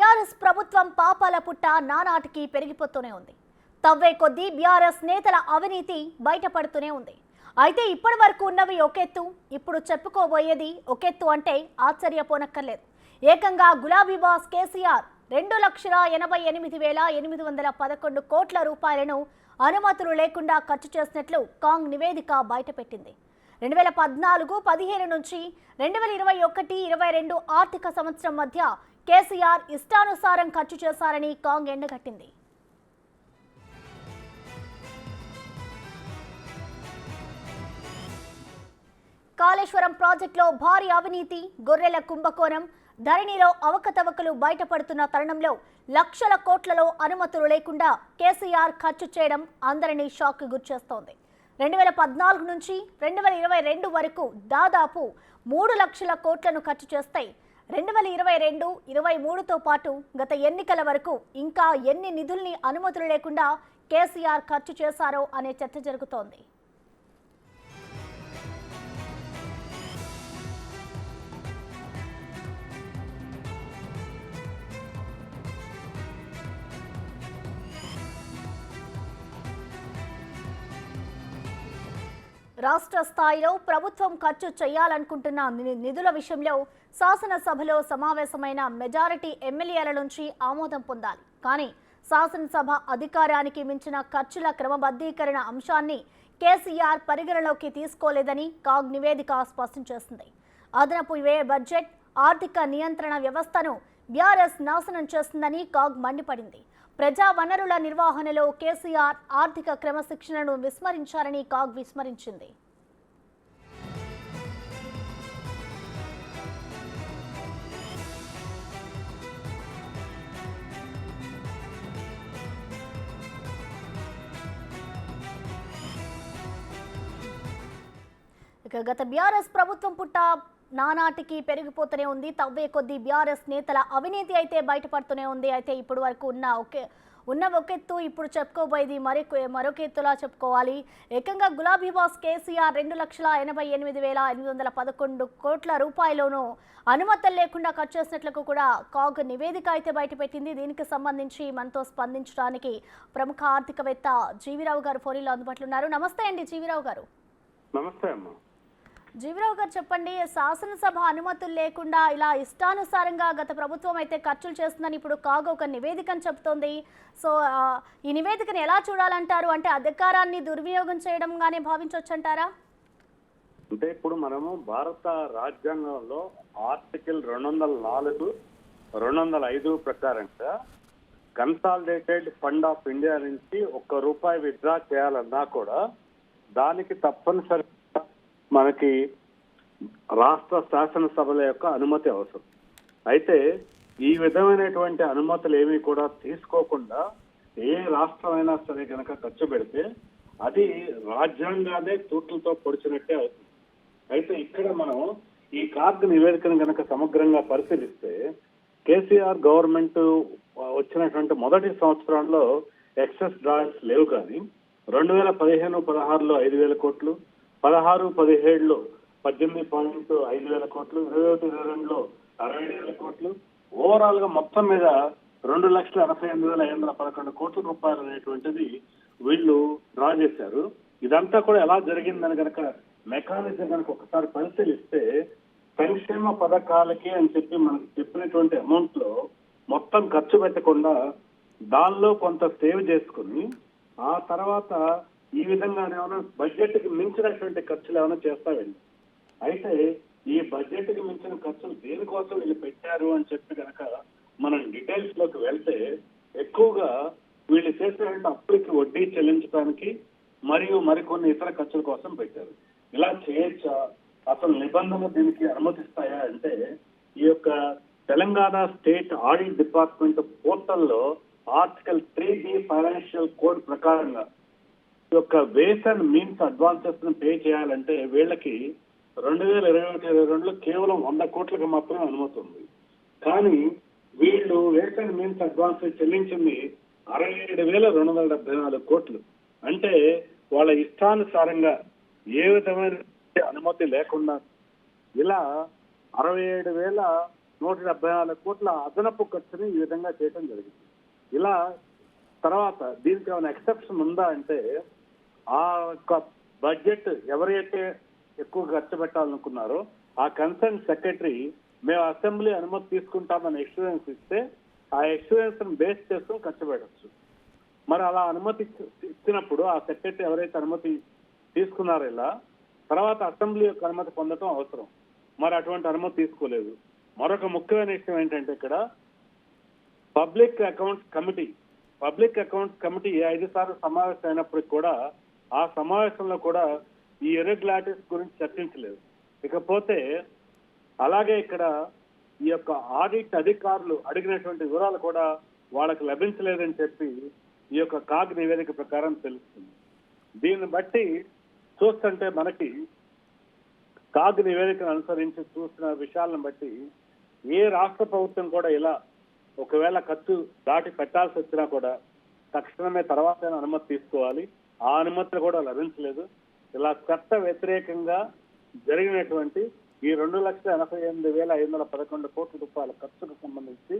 BRS ప్రభుత్వం పాపాల పుట్ట నానాటికి పెరిగిపోతూనే ఉంది. తవ్వే కొద్దీ బీఆర్ఎస్ నేతల అవినీతి బయటపడుతూనే ఉంది. అయితే ఇప్పటి వరకు ఉన్నవి ఒకెత్తు, ఇప్పుడు చెప్పుకోబోయేది ఒకెత్తు అంటే ఆశ్చర్యపోనక్కర్లేదు. ఏకంగా గులాబీ బాస్ కేసీఆర్ 2,88,811 కోట్ల రూపాయలను అనుమతులు లేకుండా ఖర్చు చేసినట్లు కాంగ్ నివేదిక బయటపెట్టింది. 2014-15 నుంచి 2021-22 ఆర్థిక సంవత్సరం మధ్య కేసీఆర్ ఇష్టానుసారం ఖర్చు చేశారని కాంగ్ ఎండగట్టింది. కాళేశ్వరం ప్రాజెక్టులో భారీ అవినీతి, గొర్రెల కుంభకోణం, ధరణిలో అవకతవకలు బయటపడుతున్న తరుణంలో లక్షల కోట్లలో అనుమతులు లేకుండా కేసీఆర్ ఖర్చు చేయడం అందరినీ షాక్ గురిచేస్తోంది. 2014 నుంచి 2022 వరకు దాదాపు 3 లక్షల కోట్లను ఖర్చు చేస్తే 2022-23తో పాటు గత ఎన్నికల వరకు ఇంకా ఎన్ని నిధుల్ని అనుమతులు లేకుండా కేసీఆర్ ఖర్చు చేశారో అనే చర్చ జరుగుతోంది. రాష్ట్ర స్థాయిలో ప్రభుత్వం ఖర్చు చేయాలనుకుంటున్న నిధుల విషయంలో శాసనసభలో సమావేశమైన మెజారిటీ ఎమ్మెల్యేల నుంచి ఆమోదం పొందాలి. కానీ శాసనసభ అధికారానికి మించిన ఖర్చుల క్రమబద్ధీకరణ అంశాన్ని కేసీఆర్ పరిగణలోకి తీసుకోలేదని కాగ్ నివేదిక స్పష్టం చేసింది. అదనపు వ్యయ బడ్జెట్, ఆర్థిక నియంత్రణ వ్యవస్థను బీఆర్ఎస్ నాశనం చేస్తుందని కాగ్ మండిపడింది. ప్రజా వనరుల నిర్వహణలో కేసీఆర్ ఆర్థిక క్రమశిక్షణను విస్మరించారని కాగ్ విస్మరించింది. గత బీఆర్ఎస్ ప్రభుత్వం పుట్ట నానాటికి పెరిగిపోతూనే ఉంది. తవ్వే కొద్దీ బీఆర్ఎస్ నేతల అవినీతి అయితే బయటపడుతూనే ఉంది. అయితే ఇప్పుడు వరకు ఉన్న ఒకెత్తు ఇప్పుడు చెప్పుకోబోయేది మరొక ఎత్తులా చెప్పుకోవాలి. ఏకంగా గులాబీ బాస్ కేసీఆర్ 2,88,811 కోట్ల రూపాయలను అనుమతులు లేకుండా ఖర్చు చేసినట్లు కూడా కాగ్ నివేదిక అయితే బయటపెట్టింది. దీనికి సంబంధించి మనతో స్పందించడానికి ప్రముఖ ఆర్థికవేత్త జీవీరావు గారు ఫోన్లో అందుబాటులో ఉన్నారు. నమస్తే అండి జీవీరావు గారు. నమస్తే అమ్మా. జీవీరావు గారు చెప్పండి, శాసనసభ అనుమతులు లేకుండా ఇలా ఇష్టానుసారంగా గత ప్రభుత్వం అయితే ఖర్చులు చేస్తుందని ఇప్పుడు కాగ్ ఒక నివేదికను చెబుతోంది. సో ఈ నివేదికను ఎలా చూడాలంటారు? అంటే అధికారాన్ని దుర్వినియోగం చేయడంగానే భావించవచ్చు అంటారా? అంటే ఇప్పుడు మనము భారత రాజ్యాంగంలో ఆర్టికల్ 204, 205 ప్రకారంగా కన్సాలిడేటెడ్ ఫండ్ ఆఫ్ ఇండియా నుంచి ₹1 విత్డ్రా చేయాలన్నా కూడా దానికి తప్పనిసరిగా మనకి రాష్ట్ర శాసనసభల యొక్క అనుమతి అవసరం. అయితే ఈ విధమైనటువంటి అనుమతులు ఏమీ కూడా తీసుకోకుండా ఏ రాష్ట్రమైనా సరే కనుక ఖర్చు పెడితే అది రాజ్యాంగాన్ని తూట్లతో పొడిచినట్టే అవుతుంది. అయితే ఇక్కడ మనం ఈ కాగ్ నివేదికను కనుక సమగ్రంగా పరిశీలిస్తే కేసీఆర్ గవర్నమెంట్ వచ్చినటువంటి మొదటి సంవత్సరంలో ఎక్సెస్ డ్రాయింగ్స్ లేవు. కానీ 2015-16లో 5,000 కోట్లు, 16-17లో 18.5 కోట్లు, 21-22లో 60,000 కోట్లు, ఓవరాల్ గా మొత్తం మీద 2,88,511 కోట్ల రూపాయలు అనేటువంటిది వీళ్ళు డ్రా చేశారు. ఇదంతా కూడా ఎలా జరిగిందని కనుక మెకానిజం కనుక ఒకసారి పరిశీలిస్తే సంక్షేమ పథకాలకి అని చెప్పి మనకు చెప్పినటువంటి అమౌంట్ లో మొత్తం ఖర్చు పెట్టకుండా దానిలో కొంత సేవ్ చేసుకుని ఆ తర్వాత ఈ విధంగా ఏమైనా బడ్జెట్ కి మించినటువంటి ఖర్చులు ఏమైనా చేస్తారండి. అయితే ఈ బడ్జెట్ కి మించిన ఖర్చులు దేనికోసం వీళ్ళు పెట్టారు అని చెప్పి కనుక మనం డీటెయిల్స్ లోకి వెళ్తే ఎక్కువగా వీళ్ళు చేసినటువంటి అప్పులకి వడ్డీ చెల్లించడానికి మరియు మరికొన్ని ఇతర ఖర్చుల కోసం పెట్టారు. ఇలా చేయొచ్చా? అసలు నిబంధనలు దీనికి అనుమతిస్తాయా అంటే ఈ యొక్క తెలంగాణ స్టేట్ ఆడిట్ డిపార్ట్మెంట్ పోర్టల్లో ఆర్టికల్ 3B ఫైనాన్షియల్ కోడ్ ప్రకారంగా ఈ యొక్క వేస్ అండ్ మీన్స్ అడ్వాన్సెస్ ను పే చేయాలంటే వీళ్ళకి 2021-22లో కేవలం 100 కోట్లకు మాత్రమే అనుమతి ఉంది. కానీ వీళ్ళు వేస్ అండ్ మీన్స్ అడ్వాన్స్ చెల్లించింది 67,274 కోట్లు. అంటే వాళ్ళ ఇష్టానుసారంగా ఏ విధమైన అనుమతి లేకుండా ఇలా 174 కోట్ల అదనపు ఖర్చుని ఈ విధంగా చేయడం జరిగింది. ఇలా తర్వాత దీనికి ఏమైనా ఎక్సెప్షన్ ఉందా అంటే ఆ యొక్క బడ్జెట్ ఎవరైతే ఎక్కువ ఖర్చు పెట్టాలనుకున్నారో ఆ కన్సర్న్ సెక్రటరీ మేము అసెంబ్లీ అనుమతి తీసుకుంటామని ఎక్స్యూరెన్స్ ఇస్తే ఆ ఎక్స్యూరెన్స్ బేస్ చేసుకుని ఖర్చు పెట్టచ్చు. మరి అలా అనుమతి ఇచ్చినప్పుడు ఆ సెక్రటరీ ఎవరైతే అనుమతి తీసుకున్నారో ఇలా తర్వాత అసెంబ్లీ యొక్క అనుమతి పొందడం అవసరం. మరి అటువంటి అనుమతి తీసుకోలేదు. మరొక ముఖ్యమైన విషయం ఏంటంటే ఇక్కడ పబ్లిక్ అకౌంట్స్ కమిటీ 5 సార్లు సమావేశం అయినప్పటికి కూడా ఆ సమావేశంలో కూడా ఈ ఇర్రెగ్యులారిటీస్ గురించి చర్చించలేదు. ఇకపోతే అలాగే ఇక్కడ ఈ యొక్క ఆడిట్ అధికారులు అడిగినటువంటి వివరాలు కూడా వాళ్ళకి లభించలేదని చెప్పి ఈ యొక్క కాగ్ నివేదిక ప్రకారం తెలుస్తుంది. దీన్ని బట్టి చూస్తుంటే మనకి కాగ్ నివేదికను అనుసరించి చూసిన విషయాలను బట్టి ఏ రాష్ట్ర ప్రభుత్వం కూడా ఇలా ఒకవేళ ఖర్చు దాటి పెట్టాల్సి వచ్చినా కూడా తక్షణమే తర్వాత అనుమతి తీసుకోవాలి. ఆ అనుమతులు కూడా లభించలేదు. ఇలా చట్ట వ్యతిరేకంగా జరిగినటువంటి ఈ 2,88,511 కోట్ల రూపాయల ఖర్చుకు సంబంధించి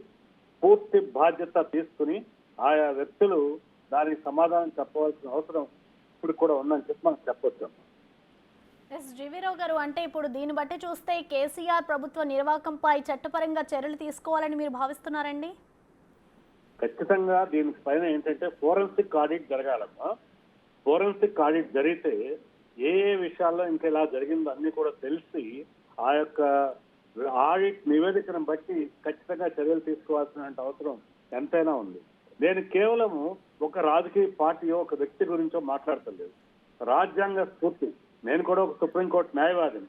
పూర్తి బాధ్యత తీసుకుని ఆయా వ్యక్తులు దానికి సమాధానం చెప్పవలసిన అవసరం ఇప్పుడు కూడా ఉందని చెప్పి మనం చెప్పొచ్చు. ఎస్ జీవీరావు గారు, అంటే ఇప్పుడు దీన్ని బట్టి చూస్తే కేసీఆర్ ప్రభుత్వ నిర్వాహకంపై చట్టపరంగా చర్యలు తీసుకోవాలని మీరు భావిస్తున్నారండి? ఖచ్చితంగా దీనికి పైన ఏంటంటే ఫోరెన్సిక్ ఆడిట్ జరగాలమ్మా. ఫోరెన్సిక్ ఆడిట్ జరిగితే ఏ విషయాల్లో ఇంకా ఇలా జరిగిందో అన్ని కూడా తెలిసి ఆ యొక్క ఆడిట్ నివేదికను బట్టి ఖచ్చితంగా చర్యలు తీసుకోవాల్సిన అవసరం ఎంతైనా ఉంది. నేను కేవలము ఒక రాజకీయ పార్టీయో ఒక వ్యక్తి గురించో మాట్లాడతలేదు. రాజ్యాంగ స్ఫూర్తి, నేను కూడా ఒక సుప్రీంకోర్టు న్యాయవాదిని.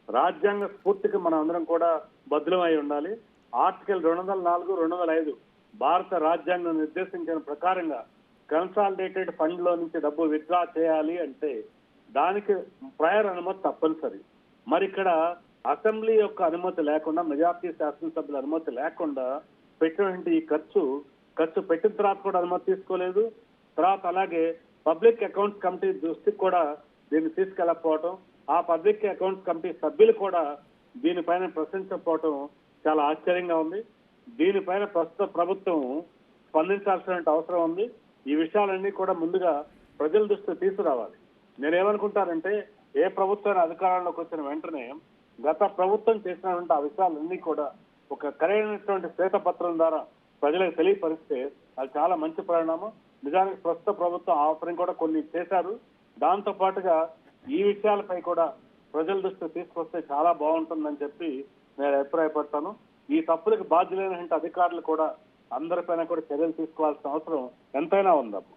రాజ్యాంగ స్ఫూర్తికి మనం అందరం కూడా బద్దులమై ఉండాలి. ఆర్టికల్ 204, 205 భారత రాజ్యాంగం నిర్దేశించిన ప్రకారంగా కన్సాలిడేటెడ్ ఫండ్ లో నుంచి డబ్బు విత్డ్రా చేయాలి అంటే దానికి ప్రయర్ అనుమతి తప్పనిసరి. మరి ఇక్కడ అసెంబ్లీ యొక్క అనుమతి లేకుండా, మెజార్టీ శాసనసభ్యుల అనుమతి లేకుండా పెట్టినటువంటి ఈ ఖర్చు పెట్టిన తర్వాత కూడా అనుమతి తీసుకోలేదు. తర్వాత అలాగే పబ్లిక్ అకౌంట్స్ కమిటీ దృష్టికి కూడా దీన్ని తీసుకెళ్ళకపోవటం, ఆ పబ్లిక్ అకౌంట్స్ కమిటీ సభ్యులు కూడా దీనిపైన ప్రశ్నించకపోవటం చాలా ఆశ్చర్యంగా ఉంది. దీనిపైన ప్రస్తుత ప్రభుత్వం స్పందించాల్సిన అవసరం ఉంది. ఈ విషయాలన్నీ కూడా ముందుగా ప్రజల దృష్టికి తీసుకురావాలి. నేనేమనుకుంటానంటే ఏ ప్రభుత్వం అధికారంలోకి వచ్చిన వెంటనే గత ప్రభుత్వం చేసినటువంటి ఆ విషయాలన్నీ కూడా ఒక ఖరైనటువంటి శ్వేతపత్రం ద్వారా ప్రజలకు తెలియపరిస్తే అది చాలా మంచి పరిణామం. నిజానికి ప్రస్తుత ప్రభుత్వం ఆఫరింగ్ కూడా కొన్ని చేశారు. దాంతో పాటుగా ఈ విషయాలపై కూడా ప్రజల దృష్టికి తీసుకొస్తే చాలా బాగుంటుందని చెప్పి నేను అభిప్రాయపడతాను. ఈ తప్పులకు బాధ్యులైన అధికారులు కూడా అందరిపైన కూడా చర్యలు తీసుకోవాల్సిన అవసరం ఎంతైనా ఉందమ్మా.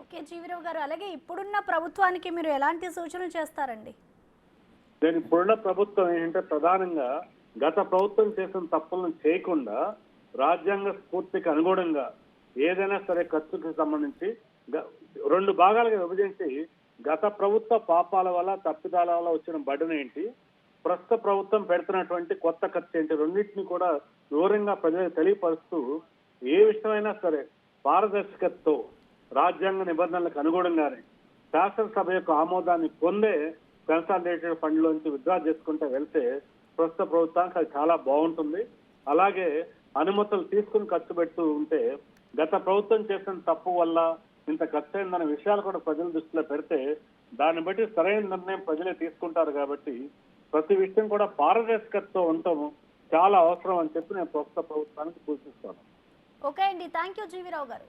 ఓకే జీవీరావు గారు, అలాగే ఇప్పుడున్న ప్రభుత్వానికి మీరు ఎలాంటి సూచనలు చేస్తారండి? నేను ఇప్పుడున్న ప్రభుత్వం ఏంటంటే ప్రధానంగా గత ప్రభుత్వం చేసిన తప్పులను చేయకుండా రాజ్యాంగ స్ఫూర్తికి అనుగుణంగా ఏదైనా సరే ఖర్చుకి సంబంధించి 2 భాగాలుగా విభజించి గత ప్రభుత్వ పాపాల వల్ల తప్పిదాల వల్ల వచ్చిన బడ్డన ఏంటి, ప్రస్తుత ప్రభుత్వం పెడుతున్నటువంటి కొత్త ఖర్చు ఏంటి, రెండింటిని కూడా వివరంగా ప్రజలకు తెలియపరుస్తూ ఏ విషయమైనా సరే పారదర్శకతతో రాజ్యాంగ నిబంధనలకు అనుగుణంగానే శాసనసభ యొక్క ఆమోదాన్ని పొందే కన్సాలిడేటెడ్ ఫండ్ లోంచి విత్డ్రా చేసుకుంటూ వెళ్తే ప్రస్తుత ప్రభుత్వానికి అది చాలా బాగుంటుంది. అలాగే అనుమతులు తీసుకుని ఖర్చు పెడుతూ ఉంటే గత ప్రభుత్వం చేసిన తప్పు వల్ల ఇంత ఖర్చు అయిందన్న విషయాలు కూడా ప్రజల దృష్టిలో పెడితే దాన్ని బట్టి సరైన నిర్ణయం ప్రజలే తీసుకుంటారు. కాబట్టి ప్రతి విషయం కూడా పారదర్శకతతో ఉండటం చాలా అవసరం అని చెప్పి నేను ప్రస్తుత ప్రభుత్వానికి సూచిస్తాను. ఓకే అండి, థ్యాంక్ యూ జీవీరావు గారు.